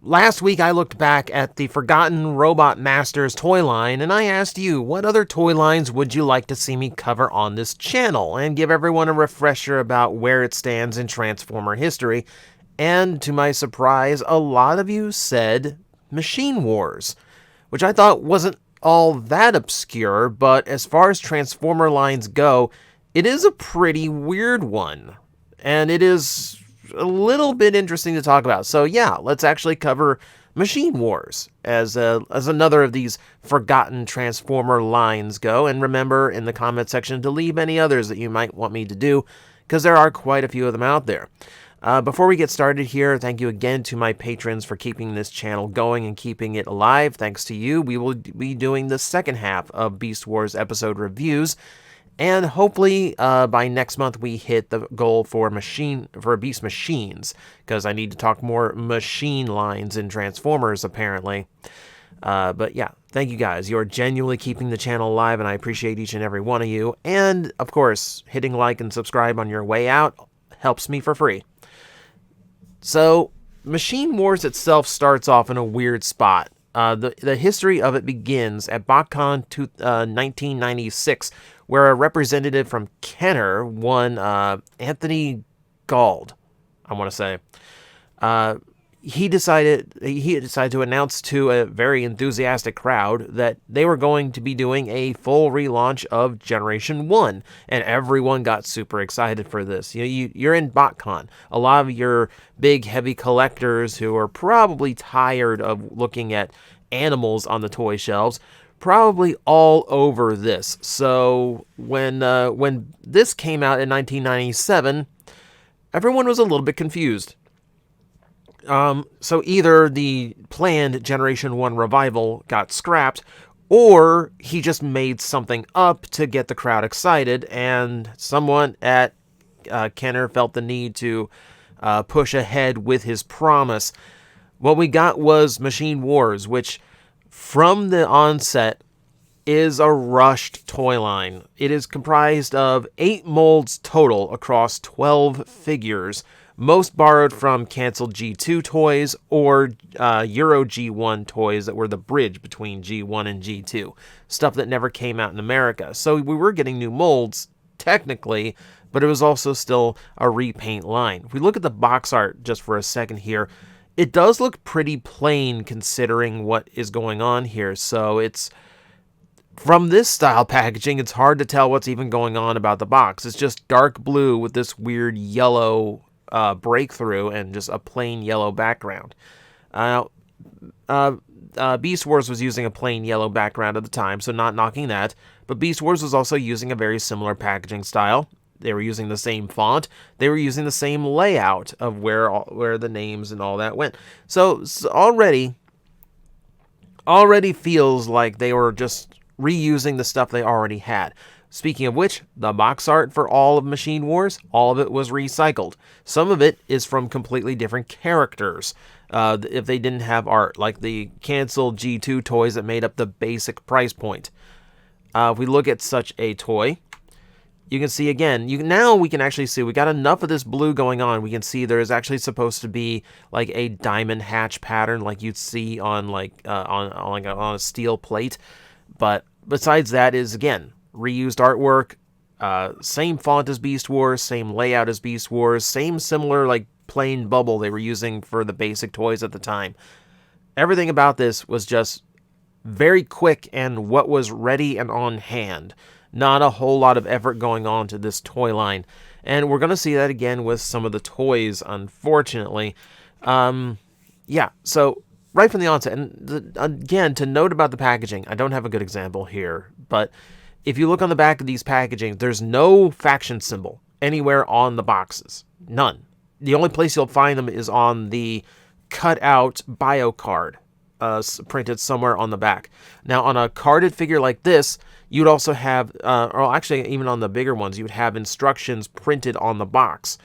Last week I looked back at the Forgotten Robot Masters toy line and I asked you, what other toy lines would you like to see me cover on this channel, and give everyone a refresher about where it stands in Transformer history. And to my surprise, a lot of you said Machine Wars, which I thought wasn't all that obscure, but as far as Transformer lines go, it is a pretty weird one. And it is a little bit interesting to talk about. So yeah, let's actually cover Machine Wars as another of these forgotten Transformer lines go. And remember in the comment section to leave any others that you might want me to do, because there are quite a few of them out there. Before we get started here, thank you again to my patrons for keeping this channel going and keeping it alive. Thanks to you, we will be doing the second half of Beast Wars episode reviews. And hopefully by next month we hit the goal for Beast Machines, because I need to talk more machine lines in Transformers apparently. But yeah, thank you guys. You're genuinely keeping the channel alive, and I appreciate each and every one of you. And of course, hitting like and subscribe on your way out helps me for free. So, Machine Wars itself starts off in a weird spot. The history of it begins at BotCon 1996, where a representative from Kenner won Anthony Gauld, I want to say. He decided to announce to a very enthusiastic crowd that they were going to be doing a full relaunch of Generation 1, and everyone got super excited for this. You're in BotCon. A lot of your big, heavy collectors who are probably tired of looking at animals on the toy shelves, probably all over this. So when this came out in 1997, everyone was a little bit confused. So either the planned Generation 1 revival got scrapped, or he just made something up to get the crowd excited, and someone at Kenner felt the need to push ahead with his promise. What we got was Machine Wars, which from the onset is a rushed toy line. It is comprised of 8 molds total across 12 figures, most borrowed from canceled G2 toys or Euro G1 toys that were the bridge between G1 and G2, stuff that never came out in America. So we were getting new molds, technically, but it was also still a repaint line. If we look at the box art just for a second here, it does look pretty plain considering what is going on here. So it's, from this style packaging, it's hard to tell what's even going on about the box. It's just dark blue with this weird yellow breakthrough and just a plain yellow background. Beast Wars was using a plain yellow background at the time, so not knocking that, but Beast Wars was also using a very similar packaging style. They were using the same font. They were using the same layout of where the names and all that went. So already feels like they were just reusing the stuff they already had. Speaking of which, the box art for all of Machine Wars, all of it was recycled. Some of it is from completely different characters. If they didn't have art, like the canceled G2 toys that made up the basic price point. If we look at such a toy, you can see again, now we can actually see we got enough of this blue going on. We can see there is actually supposed to be like a diamond hatch pattern like you'd see on on a steel plate. But besides that is, again, reused artwork, same font as Beast Wars, same layout as Beast Wars, same similar like plain bubble they were using for the basic toys at the time. Everything about this was just very quick and what was ready and on hand. Not a whole lot of effort going on to this toy line. And we're going to see that again with some of the toys, unfortunately. Yeah, so right from the onset, and again, to note about the packaging, I don't have a good example here, but if you look on the back of these packaging, there's no faction symbol anywhere on the boxes. None. The only place you'll find them is on the cut-out bio card, printed somewhere on the back. Now, on a carded figure like this, you'd also have, or actually even on the bigger ones, you would have instructions printed on the box,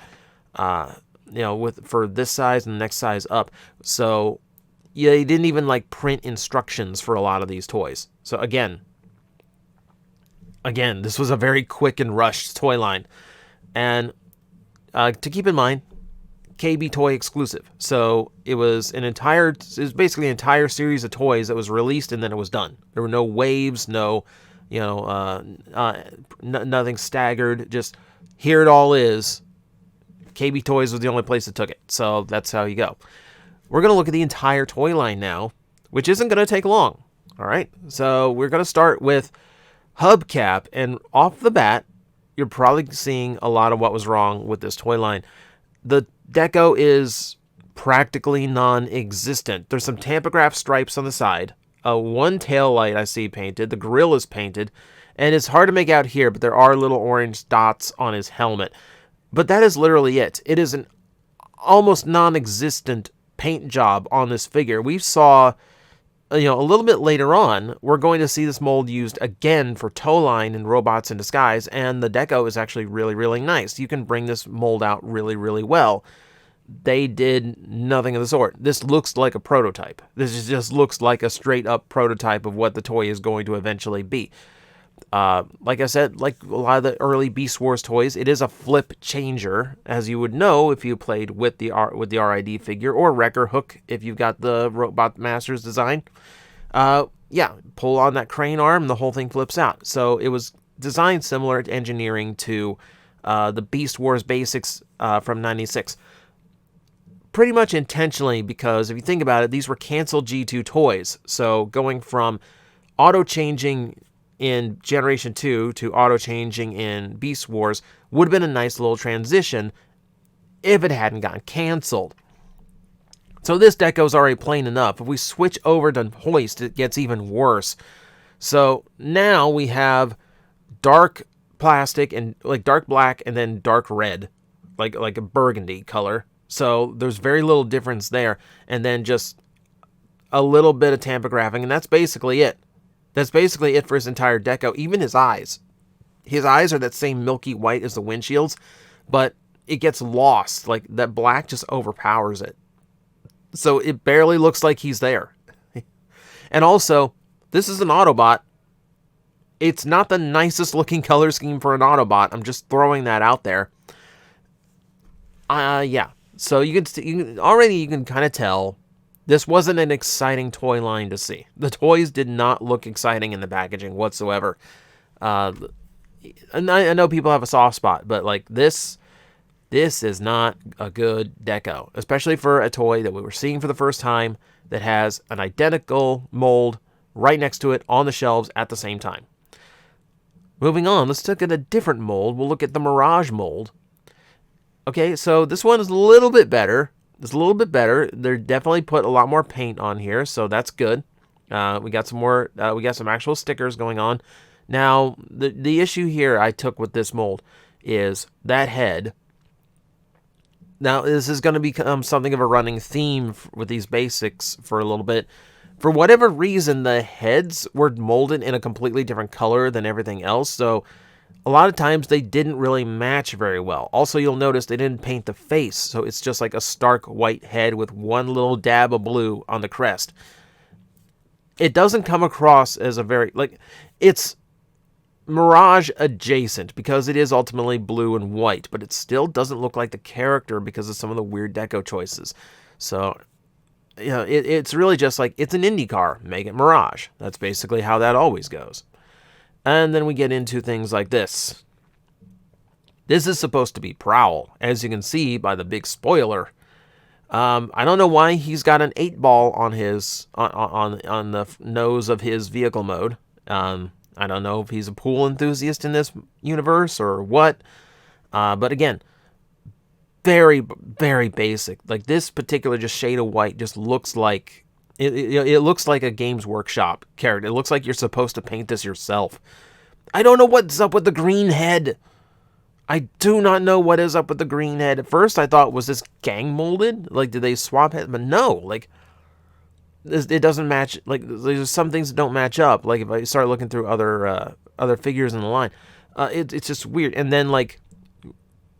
for this size and the next size up. So yeah, they didn't even like print instructions for a lot of these toys. So again, this was a very quick and rushed toy line. And to keep in mind, Kaybee Toy exclusive. So it was basically an entire series of toys that was released and then it was done. There were no waves, no, nothing staggered. Just here it all is. Kaybee Toys was the only place that took it. So that's how you go. We're going to look at the entire toy line now, which isn't going to take long. All right. So we're going to start with Hubcap, and off the bat, you're probably seeing a lot of what was wrong with this toy line. The deco is practically non-existent. There's some tampograph stripes on the side. One tail light I see painted. The grill is painted. And it's hard to make out here, but there are little orange dots on his helmet. But that is literally it. It is an almost non-existent paint job on this figure. We saw, a little bit later on, we're going to see this mold used again for tow line and Robots in Disguise, and the deco is actually really, really nice. You can bring this mold out really, really well. They did nothing of the sort. This looks like a prototype. Just looks like a straight-up prototype of what the toy is going to eventually be. Like I said, like a lot of the early Beast Wars toys, it is a flip changer, as you would know if you played with the RID figure, or Wrecker Hook if you've got the Robot Masters design. Yeah, pull on that crane arm, the whole thing flips out. So it was designed similar to engineering to the Beast Wars Basics from '96. Pretty much intentionally, because if you think about it, these were canceled G2 toys. So going from auto-changing in Generation 2 to auto-changing in Beast Wars would have been a nice little transition if it hadn't gotten canceled. So this deco is already plain enough. If we switch over to Hoist, it gets even worse. So now we have dark plastic and like dark black and then dark red, like a burgundy color. So there's very little difference there. And then just a little bit of tampographic, and that's basically it. That's basically it for his entire deco. Even his eyes. His eyes are that same milky white as the windshields, but it gets lost. Like, that black just overpowers it. So it barely looks like he's there. And also, this is an Autobot. It's not the nicest looking color scheme for an Autobot. I'm just throwing that out there. Yeah. So you can kind of tell this wasn't an exciting toy line to see. The toys did not look exciting in the packaging whatsoever. And I know people have a soft spot, but like this is not a good deco, especially for a toy that we were seeing for the first time that has an identical mold right next to it on the shelves at the same time. Moving on, let's look at a different mold. We'll look at the Mirage mold. Okay, so this one is a little bit better. It's a little bit better. They definitely put a lot more paint on here, so that's good. We got some more. We got some actual stickers going on. Now, the issue here I took with this mold is that head. Now, this is going to become something of a running theme with these basics for a little bit. For whatever reason, the heads were molded in a completely different color than everything else, so a lot of times they didn't really match very well. Also, you'll notice they didn't paint the face, so it's just like a stark white head with one little dab of blue on the crest. It doesn't come across as a very, like, it's Mirage adjacent because it is ultimately blue and white, but it still doesn't look like the character because of some of the weird deco choices. So, you know, it's really just like, it's an Indy car, make it Mirage. That's basically how that always goes. And then we get into things like this. This is supposed to be Prowl, as you can see by the big spoiler. I don't know why he's got an 8-ball on his on the nose of his vehicle mode. I don't know if he's a pool enthusiast in this universe or what. But again, very, very basic. Like, this particular just shade of white just looks like it looks like a Games Workshop character. It looks like you're supposed to paint this yourself. I don't know what's up with the green head. I do not know what is up with the green head. At first, I thought, was this gang molded? Like, did they swap head? But no, like, it doesn't match. Like, there's some things that don't match up. Like, if I start looking through other figures in the line, it's just weird. And then, like,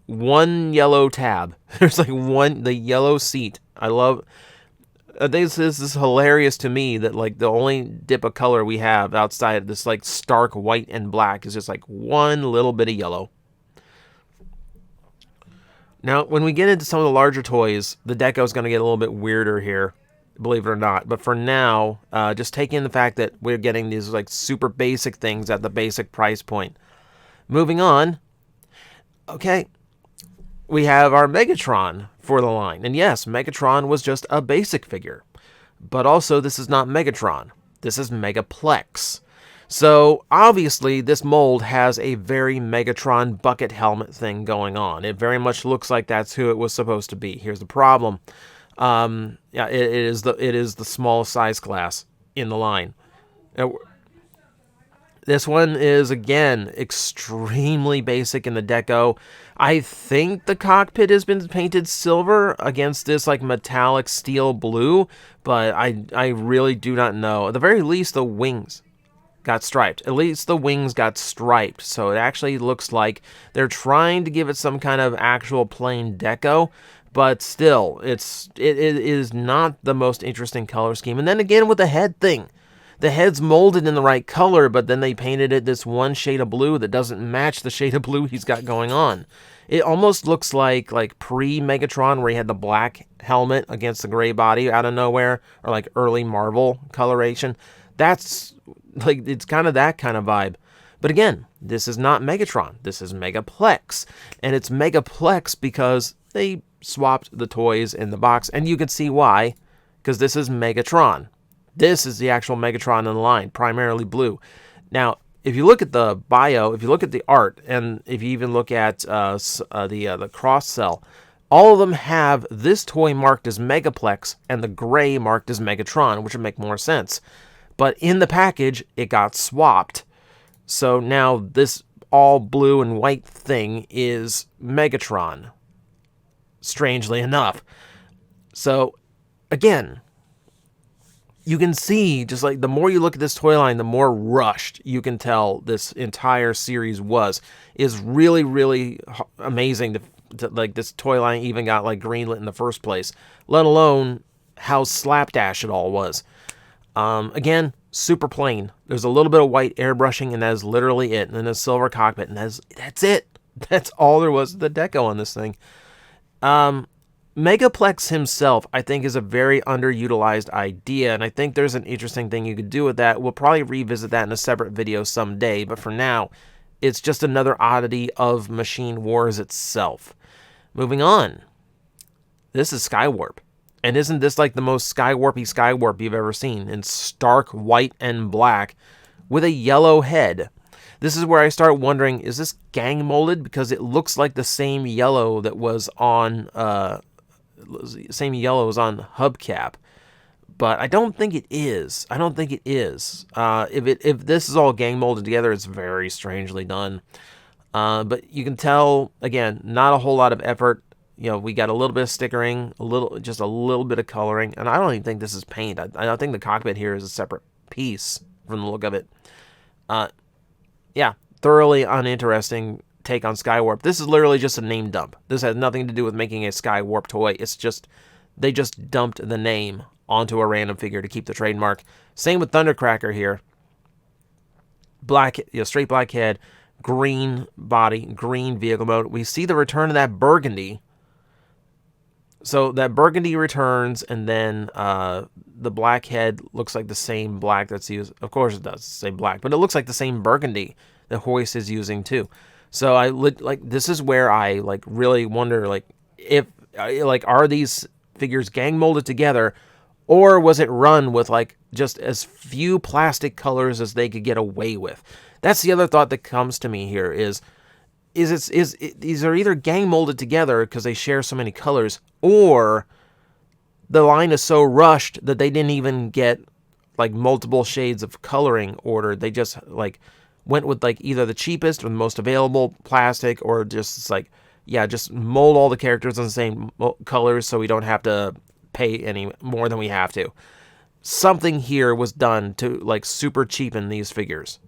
one yellow tab. There's like the yellow seat. I love. This is hilarious to me that, like, the only dip of color we have outside of this, like, stark white and black is just like one little bit of yellow. Now, when we get into some of the larger toys, the deco is going to get a little bit weirder here, believe it or not. But for now, just take in the fact that we're getting these like super basic things at the basic price point. Moving on, okay, we have our Megatron for the line. And yes, Megatron was just a basic figure. But also, this is not Megatron. This is Megaplex. So, obviously, this mold has a very Megatron bucket helmet thing going on. It very much looks like that's who it was supposed to be. Here's the problem. Yeah, it is the small size class in the line. This one is, again, extremely basic in the deco. I think the cockpit has been painted silver against this like metallic steel blue, but I really do not know. At the very least, the wings got striped. At least the wings got striped, so it actually looks like they're trying to give it some kind of actual plain deco, but still, it is not the most interesting color scheme. And then again with the head thing. The head's molded in the right color, but then they painted it this one shade of blue that doesn't match the shade of blue he's got going on. It almost looks like pre-Megatron, where he had the black helmet against the gray body out of nowhere, or like early Marvel coloration. That's like, it's kind of that kind of vibe. But again, this is not Megatron. This is Megaplex. And it's Megaplex because they swapped the toys in the box, and you can see why, because this is Megatron. This is the actual Megatron in the line, primarily blue. Now, if you look at the bio, if you look at the art, and if you even look at the cross-sell, all of them have this toy marked as Megaplex and the gray marked as Megatron, which would make more sense. But in the package, it got swapped. So now this all blue and white thing is Megatron, strangely enough. So, again, you can see, just like the more you look at this toy line, the more rushed you can tell this entire series is really, really amazing to like this toy line even got like greenlit in the first place, let alone how slapdash it all was. Again, super plain. There's a little bit of white airbrushing, and that is literally it. And then a silver cockpit, and that's it. That's all there was to the deco on this thing. Megaplex himself, I think, is a very underutilized idea, and I think there's an interesting thing you could do with that. We'll probably revisit that in a separate video someday, but for now, it's just another oddity of Machine Wars itself. Moving on. This is Skywarp. And isn't this like the most Skywarp you've ever seen, in stark white and black with a yellow head? This is where I start wondering, is this gang molded? Because it looks like the same yellow that was on hubcap, but I don't think it is. If this is all gang molded together, it's very strangely done. But you can tell, again, not a whole lot of effort. You know, we got a little bit of stickering, just a little bit of coloring, and I don't even think this is paint. I think the cockpit here is a separate piece from the look of it. Yeah, thoroughly uninteresting take on Skywarp. This is literally just a name dump. This has nothing to do with making a Skywarp toy. It's just, they just dumped the name onto a random figure to keep the trademark. Same with Thundercracker here. Black, straight black head, green body, green vehicle mode. We see the return of that burgundy. So that burgundy returns, and then the black head looks like the same black that's used. Of course it does say black, but it looks like the same burgundy that Hoist is using too. So this is where I really wonder if are these figures gang molded together, or was it run with just as few plastic colors as they could get away with? That's the other thought that comes to me here is these are either gang molded together because they share so many colors, or the line is so rushed that they didn't even get multiple shades of coloring ordered. They just went with either the cheapest or the most available plastic, or just just mold all the characters in the same colors so we don't have to pay any more than we have to. Something here was done to super cheapen these figures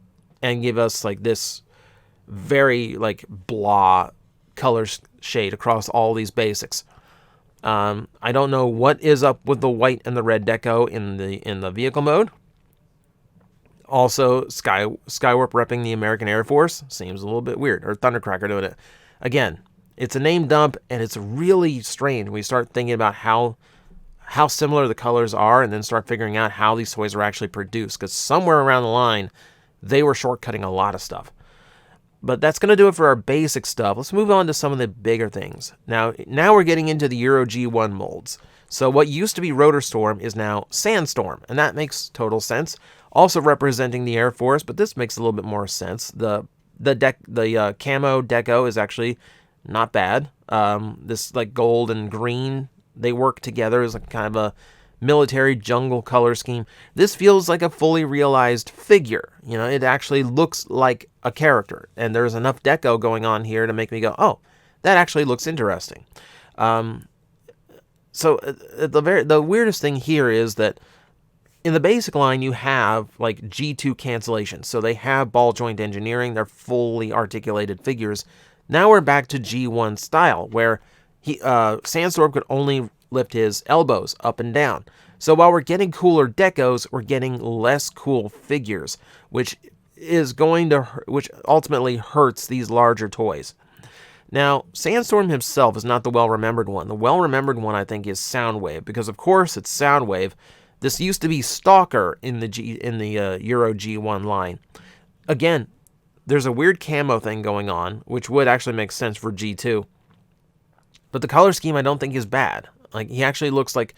and give us this very blah color shade across all these basics. I don't know what is up with the white and the red deco in the vehicle mode. Also, Skywarp repping the American Air Force seems a little bit weird, or Thundercracker doing it. Again, It's a name dump, and it's really strange when you start thinking about how similar the colors are, and then start figuring out how these toys are actually produced, because somewhere around the line, they were shortcutting a lot of stuff. But that's going to do it for our basic stuff. Let's move on to some of the bigger things. Now we're getting into the Euro G1 molds. So what used to be Rotor Storm is now Sandstorm, and that makes total sense. Also representing the Air Force, but this makes a little bit more sense. The camo deco is actually not bad. This like gold and green, they work together as like kind of a military jungle color scheme. This feels like a fully realized figure. You know, it actually looks like a character, and there's enough deco going on here to make me go, oh, that actually looks interesting. So the weirdest thing here is that in the basic line, you have like G2 cancellation. So they have ball joint engineering. They're fully articulated figures. Now we're back to G1 style, where Sandstorm could only lift his elbows up and down. So while we're getting cooler decos, we're getting less cool figures, which ultimately hurts these larger toys. Now, Sandstorm himself is not the well-remembered one. The well-remembered one, I think, is Soundwave, because of course it's Soundwave. This used to be Stalker in the Euro G1 line. Again, there's a weird camo thing going on, which would actually make sense for G2. But the color scheme I don't think is bad. Like, he actually looks like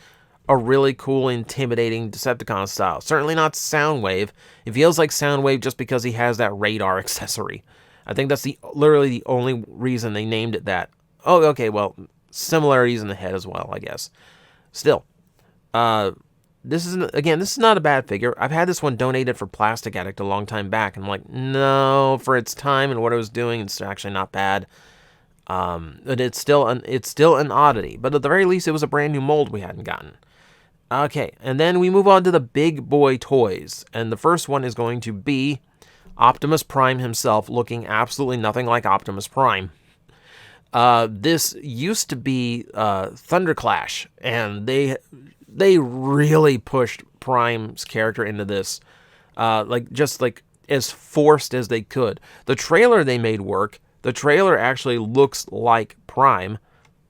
a really cool, intimidating Decepticon style. Certainly not Soundwave. It feels like Soundwave just because he has that radar accessory. I think that's literally the only reason they named it that. Oh, okay, well, similarities in the head as well, I guess. Still, this is not a bad figure. I've had this one donated for Plastic Addict a long time back, and I'm like, no, for its time and what it was doing, it's actually not bad. But it's still an oddity. But at the very least, it was a brand new mold we hadn't gotten. Okay, and then we move on to the big boy toys, and the first one is going to be Optimus Prime himself, looking absolutely nothing like Optimus Prime. This used to be Thunderclash, and they really pushed Prime's character into this, just as forced as they could. The trailer they made work. The trailer actually looks like Prime.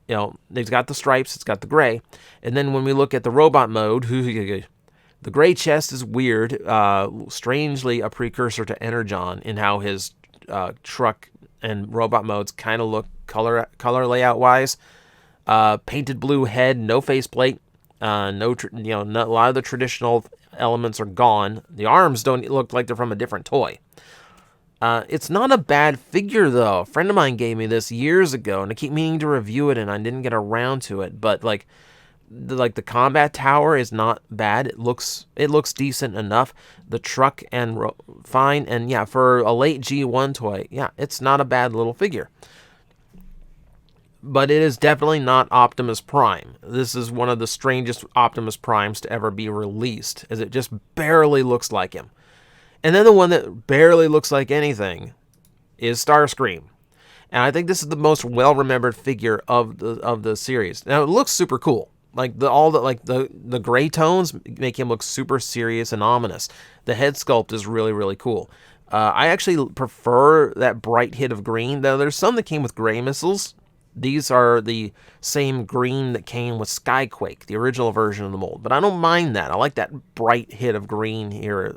You know, they've got the stripes, it's got the gray, and then when we look at the robot mode, the gray chest is weird, strangely a precursor to Energon in how his truck and robot modes kind of look color layout wise. Painted blue head, no faceplate, a lot of the traditional elements are gone. The arms don't look like they're from a different toy. It's not a bad figure though. A friend of mine gave me this years ago, and I keep meaning to review it, and I didn't get around to it. But the combat tower is not bad. It looks decent enough. The truck and fine, and yeah, for a late G1 toy, yeah, it's not a bad little figure. But it is definitely not Optimus Prime. This is one of the strangest Optimus Primes to ever be released, as it just barely looks like him. And then the one that barely looks like anything is Starscream. And I think this is the most well-remembered figure of the series. Now, it looks super cool. The gray tones make him look super serious and ominous. The head sculpt is really, really cool. I actually prefer that bright hit of green, though there's some that came with gray missiles. These are the same green that came with Skyquake, the original version of the mold. But I don't mind that. I like that bright hit of green here.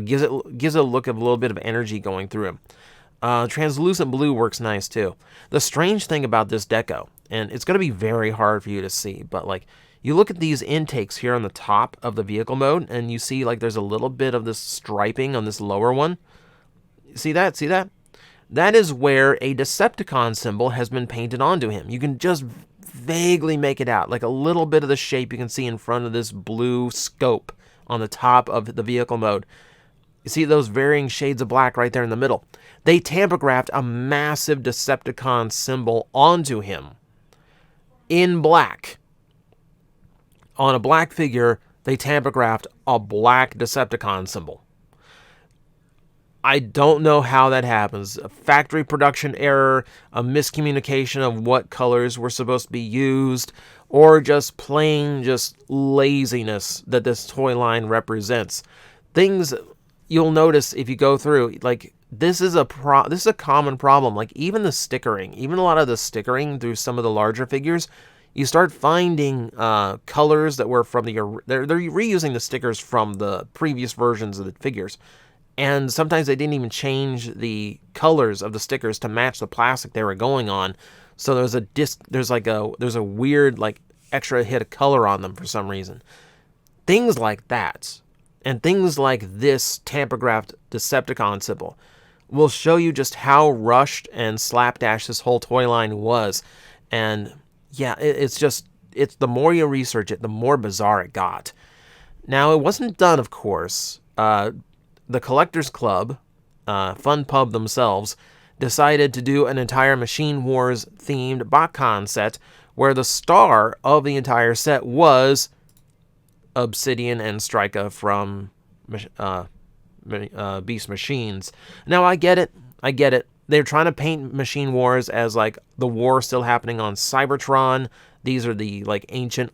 Gives it a look of a little bit of energy going through him. Translucent blue works nice too. The strange thing about this deco, and it's going to be very hard for you to see, but you look at these intakes here on the top of the vehicle mode, and you see there's a little bit of this striping on this lower one. See that? See that? That is where a Decepticon symbol has been painted onto him. You can just vaguely make it out, like a little bit of the shape you can see in front of this blue scope on the top of the vehicle mode. You see those varying shades of black right there in the middle. They tampographed a massive Decepticon symbol onto him in black. On a black figure, they tampographed a black Decepticon symbol. I don't know how that happens. A factory production error, a miscommunication of what colors were supposed to be used, or just plain laziness that this toy line represents. Things you'll notice if you go through, this is a common problem. Like, even the stickering, even a lot of the stickering through some of the larger figures, you start finding colors that were from they're reusing the stickers from the previous versions of the figures. And sometimes they didn't even change the colors of the stickers to match the plastic they were going on. So there's a weird, like, extra hit of color on them for some reason. Things like that, and things like this tamper-graphed Decepticon symbol, will show you just how rushed and slapdash this whole toy line was. And yeah, it's the more you research it, the more bizarre it got. Now, it wasn't done, of course. The Collectors Club, Fun Pub themselves, decided to do an entire Machine Wars themed BotCon set where the star of the entire set was Obsidian and Stryka from Beast Machines. Now, I get it. They're trying to paint Machine Wars as like the war still happening on Cybertron. These are the like ancient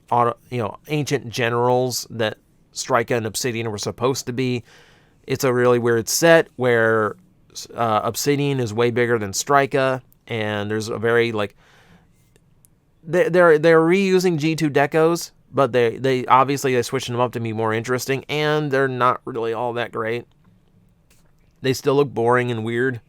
generals that Stryka and Obsidian were supposed to be. It's a really weird set where Obsidian is way bigger than Stryka, and there's a very like they're reusing G2 decos, but they obviously they switched them up to be more interesting, and they're not really all that great. They still look boring and weird,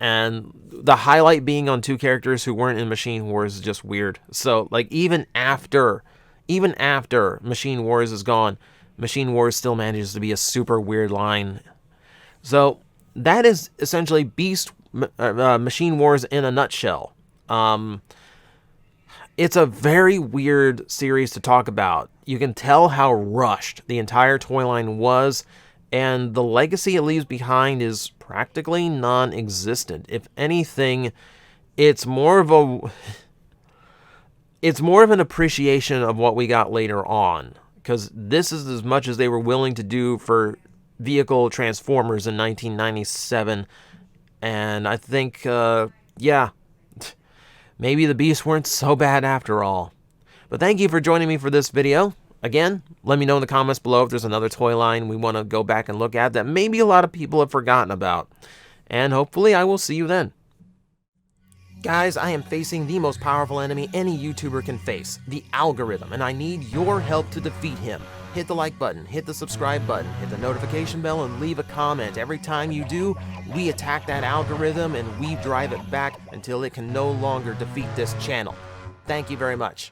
and the highlight being on two characters who weren't in Machine Wars is just weird. So like even after Machine Wars is gone, Machine Wars still manages to be a super weird line. So that is essentially Machine Wars in a nutshell. It's a very weird series to talk about. You can tell how rushed the entire toy line was, and the legacy it leaves behind is practically non-existent. If anything, it's more of an appreciation of what we got later on, because this is as much as they were willing to do for vehicle Transformers in 1997, and I think, yeah, maybe the Beasts weren't so bad after all. But thank you for joining me for this video. Again, let me know in the comments below if there's another toy line we want to go back and look at that maybe a lot of people have forgotten about. And hopefully I will see you then. Guys, I am facing the most powerful enemy any YouTuber can face, the algorithm, and I need your help to defeat him. Hit the like button, hit the subscribe button, hit the notification bell, and leave a comment. Every time you do, we attack that algorithm and we drive it back until it can no longer defeat this channel. Thank you very much.